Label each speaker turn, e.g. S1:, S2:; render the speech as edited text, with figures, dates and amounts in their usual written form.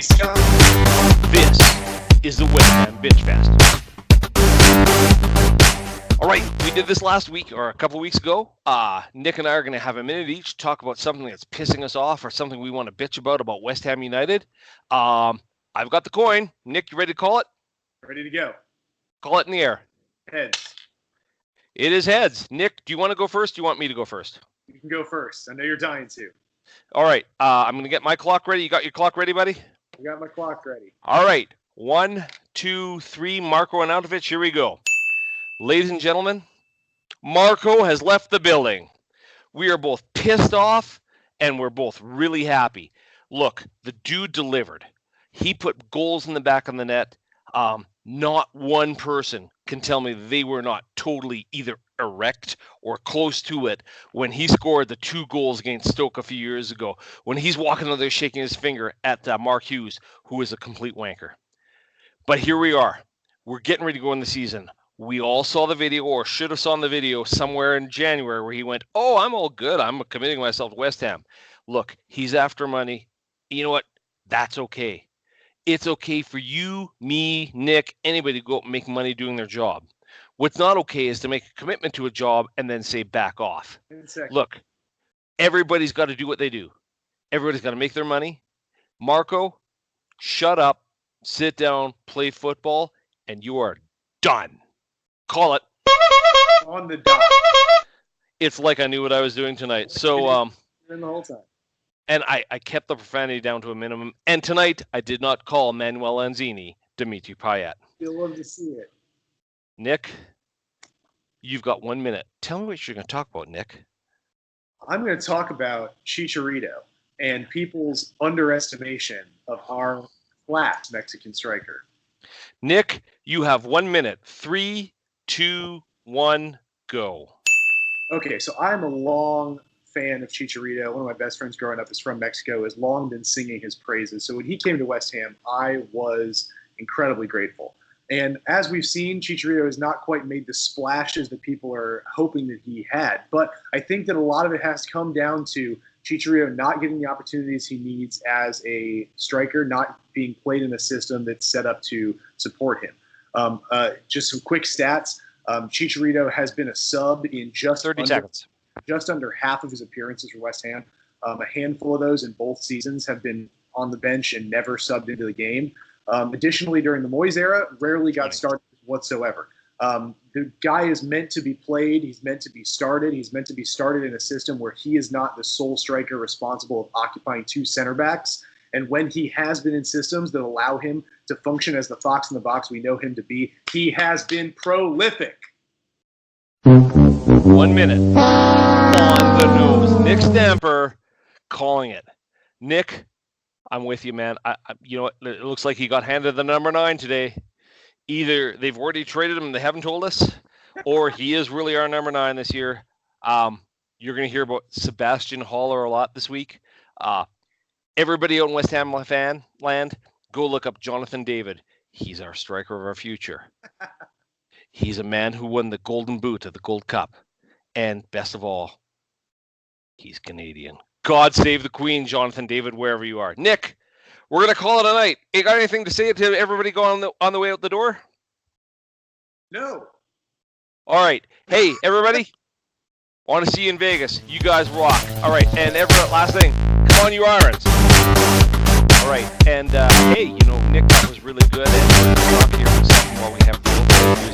S1: Scott.
S2: This is the West Ham Bitchfest. All right, we did this last week or a couple weeks ago. Nick and I are going to have a minute each to talk about something that's pissing us off or something we want to bitch about West Ham United. I've got the coin. Nick, you ready to call it?
S1: Ready to go.
S2: Call it in the air.
S1: Heads.
S2: It is heads. Nick, do you want to go first? Do you want me to go first?
S1: You can go first. I know you're dying to.
S2: All right, I'm going to get my clock ready. You got your clock ready, buddy?
S1: I got my clock ready.
S2: All right, 1, 2, 3, Marco Arnautovic, here we go. Ladies and gentlemen, Marco has left the building. We are both pissed off, and we're both really happy. Look, the dude delivered. He put goals in the back of the net. Not one person can tell me they were not totally either erect or close to it when he scored the 2 goals against Stoke a few years ago, when he's walking out there shaking his finger at Mark Hughes, who is a complete wanker. But here we are. We're getting ready to go in the season. We all saw the video, or should have saw the video somewhere in January, where he went, "Oh, I'm all good. I'm committing myself to West Ham." Look, he's after money. You know what? That's okay. It's okay for you, me, Nick, anybody to go out and make money doing their job. What's not okay is to make a commitment to a job and then say back off. Look, everybody's got to do what they do. Everybody's got to make their money. Marco, shut up, sit down, play football, and you are done. Call it.
S1: On the dot.
S2: It's like I knew what I was doing tonight. So,
S1: in the whole time.
S2: And I kept the profanity down to a minimum. And tonight, I did not call Manuel Lanzini Dimitri Payet.
S1: You'll love to see it.
S2: Nick, you've got 1 minute. Tell me what you're going to talk about, Nick.
S1: I'm going to talk about Chicharito and people's underestimation of our flat Mexican striker.
S2: Nick, you have 1 minute. 3, 2, 1, go.
S1: Okay, so I'm a long fan of Chicharito. One of my best friends growing up is from Mexico, has long been singing his praises. So when he came to West Ham, I was incredibly grateful. And as we've seen, Chicharito has not quite made the splashes that people are hoping that he had. But I think that a lot of it has come down to Chicharito not getting the opportunities he needs as a striker, not being played in a system that's set up to support him. Just some quick stats. Chicharito has been a sub in just
S2: 30 seconds.
S1: Just under half of his appearances for West Ham. A handful of those in both seasons have been on the bench and never subbed into the game. Additionally, during the Moyes era, rarely got started whatsoever. The guy is meant to be played. He's meant to be started. He's meant to be started in a system where he is not the sole striker responsible of occupying 2 center backs. And when he has been in systems that allow him to function as the fox in the box we know him to be, he has been prolific.
S2: 1 minute. On the nose. Nick Stamper calling it. Nick, I'm with you, man. You know what? It looks like he got handed the number 9 today. Either they've already traded him and they haven't told us, or he is really our number 9 this year. You're going to hear about Sebastian Haller a lot this week. Everybody out in West Ham fan land, go look up Jonathan David. He's our striker of our future. He's a man who won the Golden Boot at the Gold Cup. And best of all, he's Canadian. God save the Queen, Jonathan David, wherever you are. Nick, we're going to call it a night. You got anything to say to everybody going on the way out the door?
S1: No.
S2: All right. Hey, everybody. Want to see you in Vegas. You guys rock. All right. And Everett, last thing. Come on, you Irons. All right. And, hey, Nick, that was really good. And we're going to talk here for a second while we have the